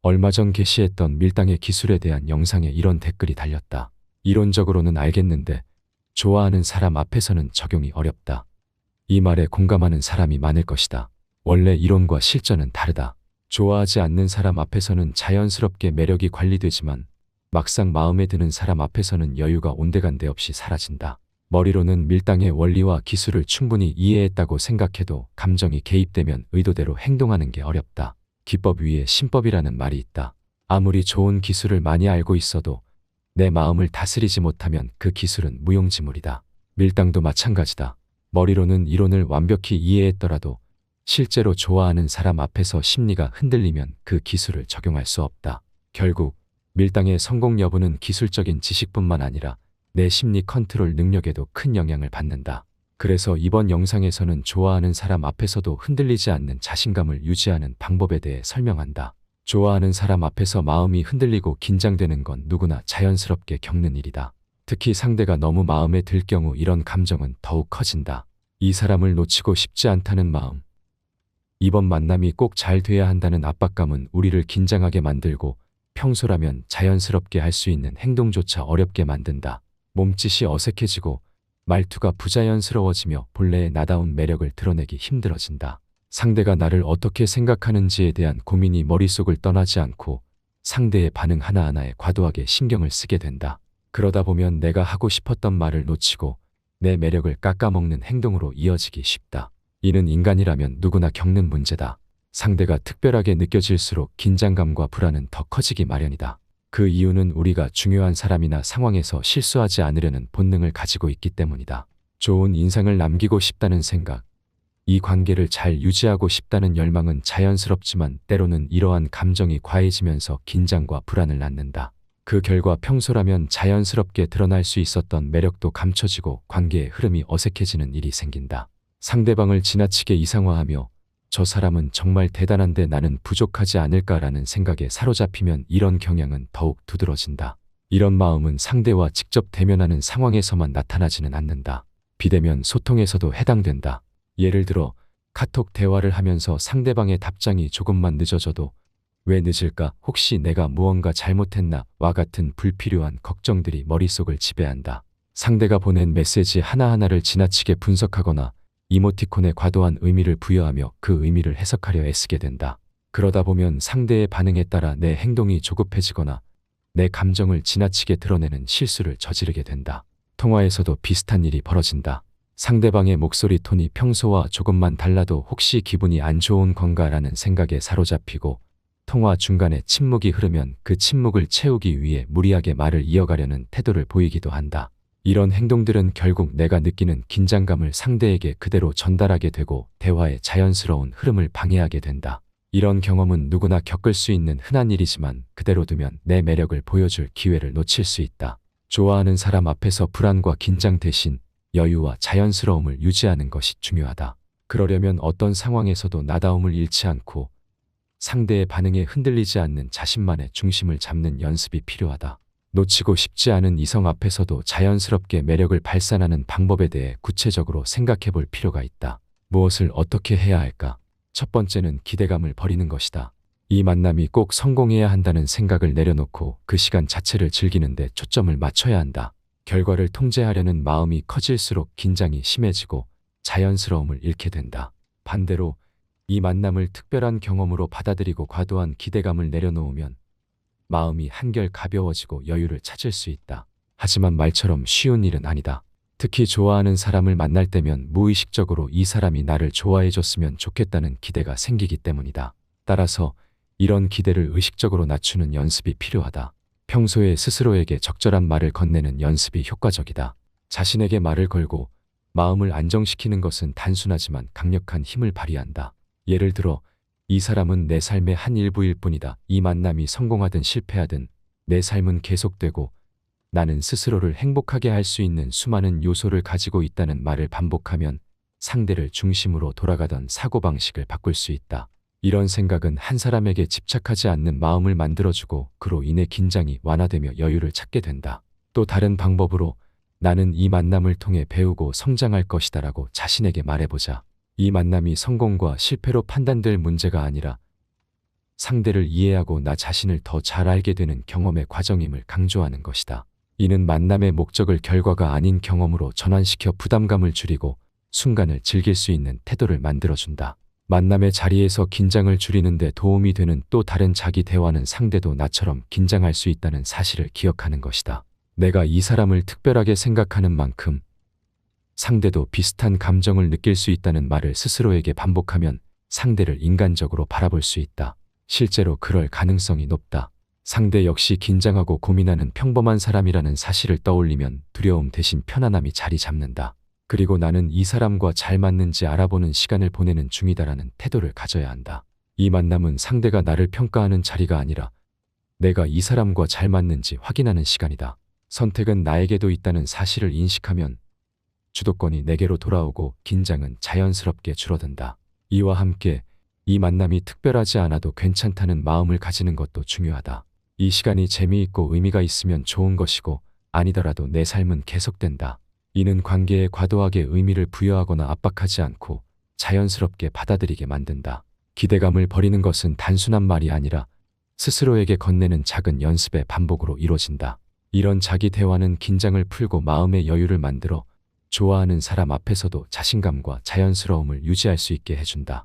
얼마 전 게시했던 밀당의 기술에 대한 영상에 이런 댓글이 달렸다. 이론적으로는 알겠는데 좋아하는 사람 앞에서는 적용이 어렵다. 이 말에 공감하는 사람이 많을 것이다. 원래 이론과 실전은 다르다. 좋아하지 않는 사람 앞에서는 자연스럽게 매력이 관리되지만 막상 마음에 드는 사람 앞에서는 여유가 온데간데 없이 사라진다. 머리로는 밀당의 원리와 기술을 충분히 이해했다고 생각해도 감정이 개입되면 의도대로 행동하는 게 어렵다. 기법 위에 신법이라는 말이 있다. 아무리 좋은 기술을 많이 알고 있어도 내 마음을 다스리지 못하면 그 기술은 무용지물이다. 밀당도 마찬가지다. 머리로는 이론을 완벽히 이해했더라도 실제로 좋아하는 사람 앞에서 심리가 흔들리면 그 기술을 적용할 수 없다. 결국 밀당의 성공 여부는 기술적인 지식뿐만 아니라 내 심리 컨트롤 능력에도 큰 영향을 받는다. 그래서 이번 영상에서는 좋아하는 사람 앞에서도 흔들리지 않는 자신감을 유지하는 방법에 대해 설명한다. 좋아하는 사람 앞에서 마음이 흔들리고 긴장되는 건 누구나 자연스럽게 겪는 일이다. 특히 상대가 너무 마음에 들 경우 이런 감정은 더욱 커진다. 이 사람을 놓치고 싶지 않다는 마음. 이번 만남이 꼭 잘 돼야 한다는 압박감은 우리를 긴장하게 만들고 평소라면 자연스럽게 할 수 있는 행동조차 어렵게 만든다. 몸짓이 어색해지고 말투가 부자연스러워지며 본래의 나다운 매력을 드러내기 힘들어진다. 상대가 나를 어떻게 생각하는지에 대한 고민이 머릿속을 떠나지 않고 상대의 반응 하나하나에 과도하게 신경을 쓰게 된다. 그러다 보면 내가 하고 싶었던 말을 놓치고 내 매력을 깎아먹는 행동으로 이어지기 쉽다. 이는 인간이라면 누구나 겪는 문제다. 상대가 특별하게 느껴질수록 긴장감과 불안은 더 커지기 마련이다. 그 이유는 우리가 중요한 사람이나 상황에서 실수하지 않으려는 본능을 가지고 있기 때문이다. 좋은 인상을 남기고 싶다는 생각, 이 관계를 잘 유지하고 싶다는 열망은 자연스럽지만 때로는 이러한 감정이 과해지면서 긴장과 불안을 낳는다. 그 결과 평소라면 자연스럽게 드러날 수 있었던 매력도 감춰지고 관계의 흐름이 어색해지는 일이 생긴다. 상대방을 지나치게 이상화하며 저 사람은 정말 대단한데 나는 부족하지 않을까라는 생각에 사로잡히면 이런 경향은 더욱 두드러진다. 이런 마음은 상대와 직접 대면하는 상황에서만 나타나지는 않는다. 비대면 소통에서도 해당된다. 예를 들어 카톡 대화를 하면서 상대방의 답장이 조금만 늦어져도 왜 늦을까? 혹시 내가 무언가 잘못했나? 와 같은 불필요한 걱정들이 머릿속을 지배한다. 상대가 보낸 메시지 하나하나를 지나치게 분석하거나 이모티콘에 과도한 의미를 부여하며 그 의미를 해석하려 애쓰게 된다. 그러다 보면 상대의 반응에 따라 내 행동이 조급해지거나 내 감정을 지나치게 드러내는 실수를 저지르게 된다. 통화에서도 비슷한 일이 벌어진다. 상대방의 목소리 톤이 평소와 조금만 달라도 혹시 기분이 안 좋은 건가라는 생각에 사로잡히고 통화 중간에 침묵이 흐르면 그 침묵을 채우기 위해 무리하게 말을 이어가려는 태도를 보이기도 한다. 이런 행동들은 결국 내가 느끼는 긴장감을 상대에게 그대로 전달하게 되고 대화의 자연스러운 흐름을 방해하게 된다. 이런 경험은 누구나 겪을 수 있는 흔한 일이지만 그대로 두면 내 매력을 보여줄 기회를 놓칠 수 있다. 좋아하는 사람 앞에서 불안과 긴장 대신 여유와 자연스러움을 유지하는 것이 중요하다. 그러려면 어떤 상황에서도 나다움을 잃지 않고 상대의 반응에 흔들리지 않는 자신만의 중심을 잡는 연습이 필요하다. 놓치고 싶지 않은 이성 앞에서도 자연스럽게 매력을 발산하는 방법에 대해 구체적으로 생각해 볼 필요가 있다. 무엇을 어떻게 해야 할까? 첫 번째는 기대감을 버리는 것이다. 이 만남이 꼭 성공해야 한다는 생각을 내려놓고 그 시간 자체를 즐기는데 초점을 맞춰야 한다. 결과를 통제하려는 마음이 커질수록 긴장이 심해지고 자연스러움을 잃게 된다. 반대로 이 만남을 특별한 경험으로 받아들이고 과도한 기대감을 내려놓으면 마음이 한결 가벼워지고 여유를 찾을 수 있다. 하지만 말처럼 쉬운 일은 아니다. 특히 좋아하는 사람을 만날 때면 무의식적으로 이 사람이 나를 좋아해줬으면 좋겠다는 기대가 생기기 때문이다. 따라서 이런 기대를 의식적으로 낮추는 연습이 필요하다. 평소에 스스로에게 적절한 말을 건네는 연습이 효과적이다. 자신에게 말을 걸고 마음을 안정시키는 것은 단순하지만 강력한 힘을 발휘한다. 예를 들어 이 사람은 내 삶의 한 일부일 뿐이다. 이 만남이 성공하든 실패하든 내 삶은 계속되고 나는 스스로를 행복하게 할 수 있는 수많은 요소를 가지고 있다는 말을 반복하면 상대를 중심으로 돌아가던 사고방식을 바꿀 수 있다. 이런 생각은 한 사람에게 집착하지 않는 마음을 만들어주고 그로 인해 긴장이 완화되며 여유를 찾게 된다. 또 다른 방법으로 나는 이 만남을 통해 배우고 성장할 것이다라고 자신에게 말해보자. 이 만남이 성공과 실패로 판단될 문제가 아니라 상대를 이해하고 나 자신을 더 잘 알게 되는 경험의 과정임을 강조하는 것이다. 이는 만남의 목적을 결과가 아닌 경험으로 전환시켜 부담감을 줄이고 순간을 즐길 수 있는 태도를 만들어준다. 만남의 자리에서 긴장을 줄이는 데 도움이 되는 또 다른 자기 대화는 상대도 나처럼 긴장할 수 있다는 사실을 기억하는 것이다. 내가 이 사람을 특별하게 생각하는 만큼 상대도 비슷한 감정을 느낄 수 있다는 말을 스스로에게 반복하면 상대를 인간적으로 바라볼 수 있다. 실제로 그럴 가능성이 높다. 상대 역시 긴장하고 고민하는 평범한 사람이라는 사실을 떠올리면 두려움 대신 편안함이 자리 잡는다. 그리고 나는 이 사람과 잘 맞는지 알아보는 시간을 보내는 중이다라는 태도를 가져야 한다. 이 만남은 상대가 나를 평가하는 자리가 아니라 내가 이 사람과 잘 맞는지 확인하는 시간이다. 선택은 나에게도 있다는 사실을 인식하면 주도권이 내게로 돌아오고 긴장은 자연스럽게 줄어든다. 이와 함께 이 만남이 특별하지 않아도 괜찮다는 마음을 가지는 것도 중요하다. 이 시간이 재미있고 의미가 있으면 좋은 것이고 아니더라도 내 삶은 계속된다. 이는 관계에 과도하게 의미를 부여하거나 압박하지 않고 자연스럽게 받아들이게 만든다. 기대감을 버리는 것은 단순한 말이 아니라 스스로에게 건네는 작은 연습의 반복으로 이루어진다. 이런 자기 대화는 긴장을 풀고 마음의 여유를 만들어 좋아하는 사람 앞에서도 자신감과 자연스러움을 유지할 수 있게 해준다.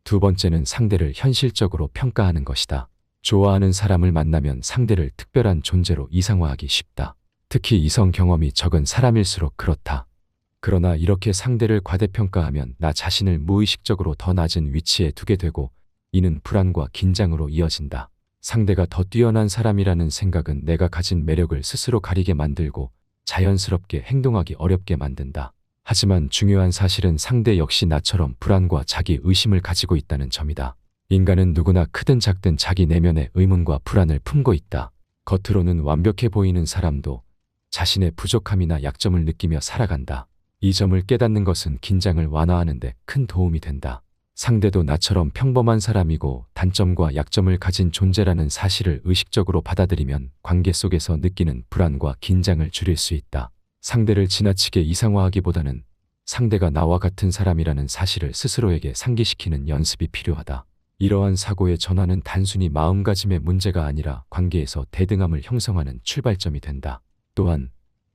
두 번째는 상대를 현실적으로 평가하는 것이다. 좋아하는 사람을 만나면 상대를 특별한 존재로 이상화하기 쉽다. 특히 이성 경험이 적은 사람일수록 그렇다. 그러나 이렇게 상대를 과대평가하면 나 자신을 무의식적으로 더 낮은 위치에 두게 되고 이는 불안과 긴장으로 이어진다. 상대가 더 뛰어난 사람이라는 생각은 내가 가진 매력을 스스로 가리게 만들고 자연스럽게 행동하기 어렵게 만든다. 하지만 중요한 사실은 상대 역시 나처럼 불안과 자기 의심을 가지고 있다는 점이다. 인간은 누구나 크든 작든 자기 내면의 의문과 불안을 품고 있다. 겉으로는 완벽해 보이는 사람도 자신의 부족함이나 약점을 느끼며 살아간다. 이 점을 깨닫는 것은 긴장을 완화하는 데 큰 도움이 된다. 상대도 나처럼 평범한 사람이고 단점과 약점을 가진 존재라는 사실을 의식적으로 받아들이면 관계 속에서 느끼는 불안과 긴장을 줄일 수 있다. 상대를 지나치게 이상화하기보다는 상대가 나와 같은 사람이라는 사실을 스스로에게 상기시키는 연습이 필요하다. 이러한 사고의 전환은 단순히 마음가짐의 문제가 아니라 관계에서 대등함을 형성하는 출발점이 된다. 또한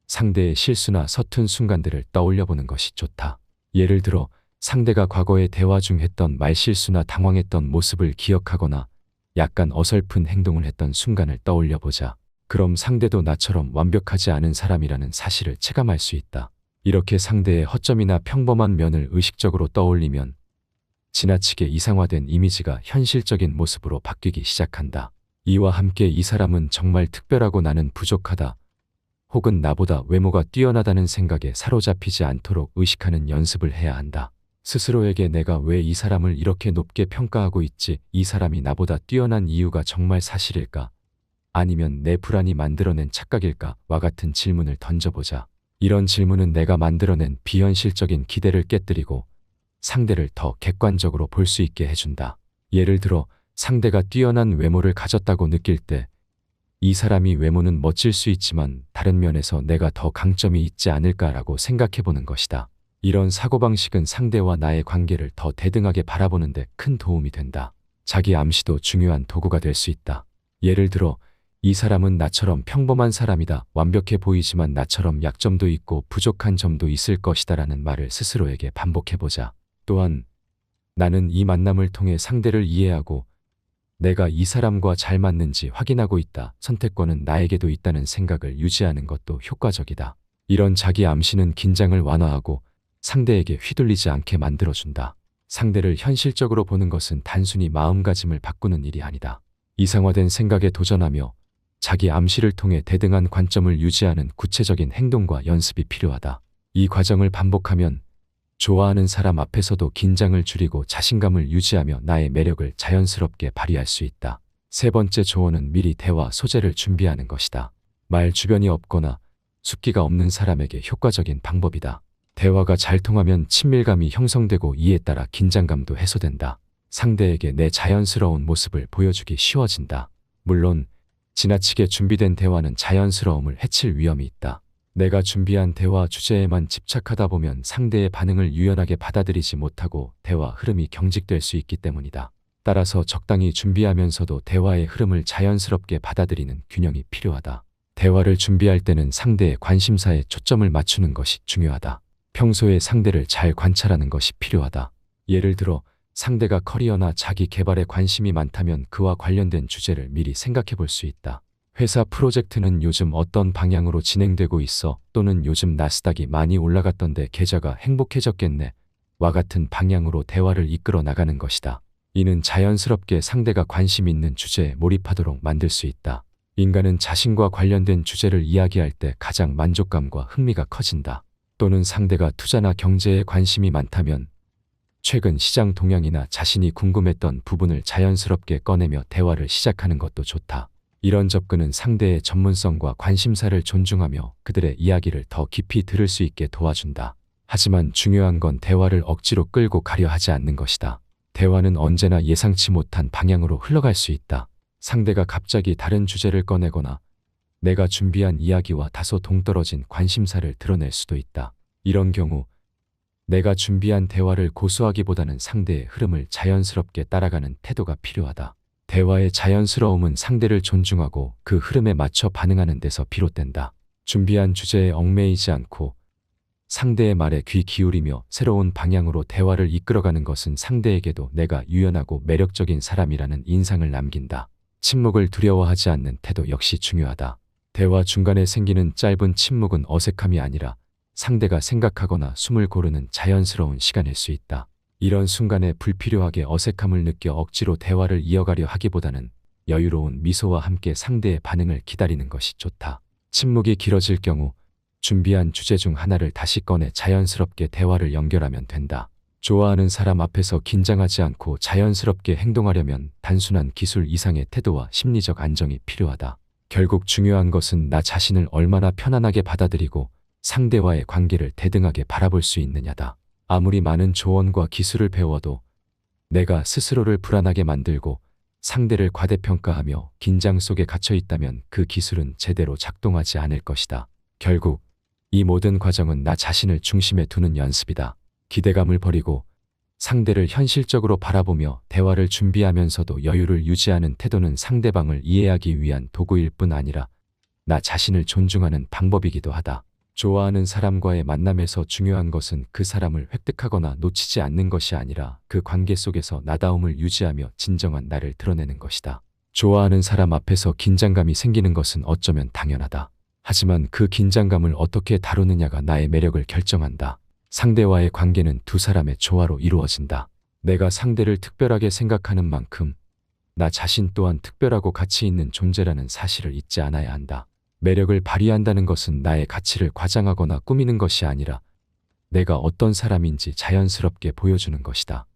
상대의 실수나 서툰 순간들을 떠올려보는 것이 좋다. 예를 들어 상대가 과거에 대화 중 했던 말실수나 당황했던 모습을 기억하거나 약간 어설픈 행동을 했던 순간을 떠올려보자. 그럼 상대도 나처럼 완벽하지 않은 사람이라는 사실을 체감할 수 있다. 이렇게 상대의 허점이나 평범한 면을 의식적으로 떠올리면 지나치게 이상화된 이미지가 현실적인 모습으로 바뀌기 시작한다. 이와 함께 이 사람은 정말 특별하고 나는 부족하다. 혹은 나보다 외모가 뛰어나다는 생각에 사로잡히지 않도록 의식하는 연습을 해야 한다. 스스로에게 내가 왜 이 사람을 이렇게 높게 평가하고 있지? 이 사람이 나보다 뛰어난 이유가 정말 사실일까? 아니면 내 불안이 만들어낸 착각일까? 와 같은 질문을 던져보자. 이런 질문은 내가 만들어낸 비현실적인 기대를 깨뜨리고 상대를 더 객관적으로 볼 수 있게 해준다. 예를 들어 상대가 뛰어난 외모를 가졌다고 느낄 때 이 사람이 외모는 멋질 수 있지만 다른 면에서 내가 더 강점이 있지 않을까라고 생각해보는 것이다. 이런 사고방식은 상대와 나의 관계를 더 대등하게 바라보는 데 큰 도움이 된다. 자기 암시도 중요한 도구가 될 수 있다. 예를 들어 이 사람은 나처럼 평범한 사람이다. 완벽해 보이지만 나처럼 약점도 있고 부족한 점도 있을 것이다 라는 말을 스스로에게 반복해보자. 또한 나는 이 만남을 통해 상대를 이해하고 내가 이 사람과 잘 맞는지 확인하고 있다. 선택권은 나에게도 있다는 생각을 유지하는 것도 효과적이다. 이런 자기 암시는 긴장을 완화하고 상대에게 휘둘리지 않게 만들어준다. 상대를 현실적으로 보는 것은 단순히 마음가짐을 바꾸는 일이 아니다. 이상화된 생각에 도전하며 자기 암시를 통해 대등한 관점을 유지하는 구체적인 행동과 연습이 필요하다. 이 과정을 반복하면 좋아하는 사람 앞에서도 긴장을 줄이고 자신감을 유지하며 나의 매력을 자연스럽게 발휘할 수 있다. 세 번째 조언은 미리 대화 소재를 준비하는 것이다. 말 주변이 없거나 숫기가 없는 사람에게 효과적인 방법이다. 대화가 잘 통하면 친밀감이 형성되고 이에 따라 긴장감도 해소된다. 상대에게 내 자연스러운 모습을 보여주기 쉬워진다. 물론 지나치게 준비된 대화는 자연스러움을 해칠 위험이 있다. 내가 준비한 대화 주제에만 집착하다 보면 상대의 반응을 유연하게 받아들이지 못하고 대화 흐름이 경직될 수 있기 때문이다. 따라서 적당히 준비하면서도 대화의 흐름을 자연스럽게 받아들이는 균형이 필요하다. 대화를 준비할 때는 상대의 관심사에 초점을 맞추는 것이 중요하다. 평소에 상대를 잘 관찰하는 것이 필요하다. 예를 들어 상대가 커리어나 자기 개발에 관심이 많다면 그와 관련된 주제를 미리 생각해 볼 수 있다. 회사 프로젝트는 요즘 어떤 방향으로 진행되고 있어? 또는 요즘 나스닥이 많이 올라갔던데 계좌가 행복해졌겠네? 와 같은 방향으로 대화를 이끌어 나가는 것이다. 이는 자연스럽게 상대가 관심 있는 주제에 몰입하도록 만들 수 있다. 인간은 자신과 관련된 주제를 이야기할 때 가장 만족감과 흥미가 커진다. 또는 상대가 투자나 경제에 관심이 많다면 최근 시장 동향이나 자신이 궁금했던 부분을 자연스럽게 꺼내며 대화를 시작하는 것도 좋다. 이런 접근은 상대의 전문성과 관심사를 존중하며 그들의 이야기를 더 깊이 들을 수 있게 도와준다. 하지만 중요한 건 대화를 억지로 끌고 가려 하지 않는 것이다. 대화는 언제나 예상치 못한 방향으로 흘러갈 수 있다. 상대가 갑자기 다른 주제를 꺼내거나 내가 준비한 이야기와 다소 동떨어진 관심사를 드러낼 수도 있다. 이런 경우 내가 준비한 대화를 고수하기보다는 상대의 흐름을 자연스럽게 따라가는 태도가 필요하다. 대화의 자연스러움은 상대를 존중하고 그 흐름에 맞춰 반응하는 데서 비롯된다. 준비한 주제에 얽매이지 않고 상대의 말에 귀 기울이며 새로운 방향으로 대화를 이끌어가는 것은 상대에게도 내가 유연하고 매력적인 사람이라는 인상을 남긴다. 침묵을 두려워하지 않는 태도 역시 중요하다. 대화 중간에 생기는 짧은 침묵은 어색함이 아니라 상대가 생각하거나 숨을 고르는 자연스러운 시간일 수 있다. 이런 순간에 불필요하게 어색함을 느껴 억지로 대화를 이어가려 하기보다는 여유로운 미소와 함께 상대의 반응을 기다리는 것이 좋다. 침묵이 길어질 경우 준비한 주제 중 하나를 다시 꺼내 자연스럽게 대화를 연결하면 된다. 좋아하는 사람 앞에서 긴장하지 않고 자연스럽게 행동하려면 단순한 기술 이상의 태도와 심리적 안정이 필요하다. 결국 중요한 것은 나 자신을 얼마나 편안하게 받아들이고 상대와의 관계를 대등하게 바라볼 수 있느냐다. 아무리 많은 조언과 기술을 배워도 내가 스스로를 불안하게 만들고 상대를 과대평가하며 긴장 속에 갇혀 있다면 그 기술은 제대로 작동하지 않을 것이다. 결국 이 모든 과정은 나 자신을 중심에 두는 연습이다. 기대감을 버리고 상대를 현실적으로 바라보며 대화를 준비하면서도 여유를 유지하는 태도는 상대방을 이해하기 위한 도구일 뿐 아니라 나 자신을 존중하는 방법이기도 하다. 좋아하는 사람과의 만남에서 중요한 것은 그 사람을 획득하거나 놓치지 않는 것이 아니라 그 관계 속에서 나다움을 유지하며 진정한 나를 드러내는 것이다. 좋아하는 사람 앞에서 긴장감이 생기는 것은 어쩌면 당연하다. 하지만 그 긴장감을 어떻게 다루느냐가 나의 매력을 결정한다. 상대와의 관계는 두 사람의 조화로 이루어진다. 내가 상대를 특별하게 생각하는 만큼 나 자신 또한 특별하고 가치 있는 존재라는 사실을 잊지 않아야 한다. 매력을 발휘한다는 것은 나의 가치를 과장하거나 꾸미는 것이 아니라 내가 어떤 사람인지 자연스럽게 보여주는 것이다.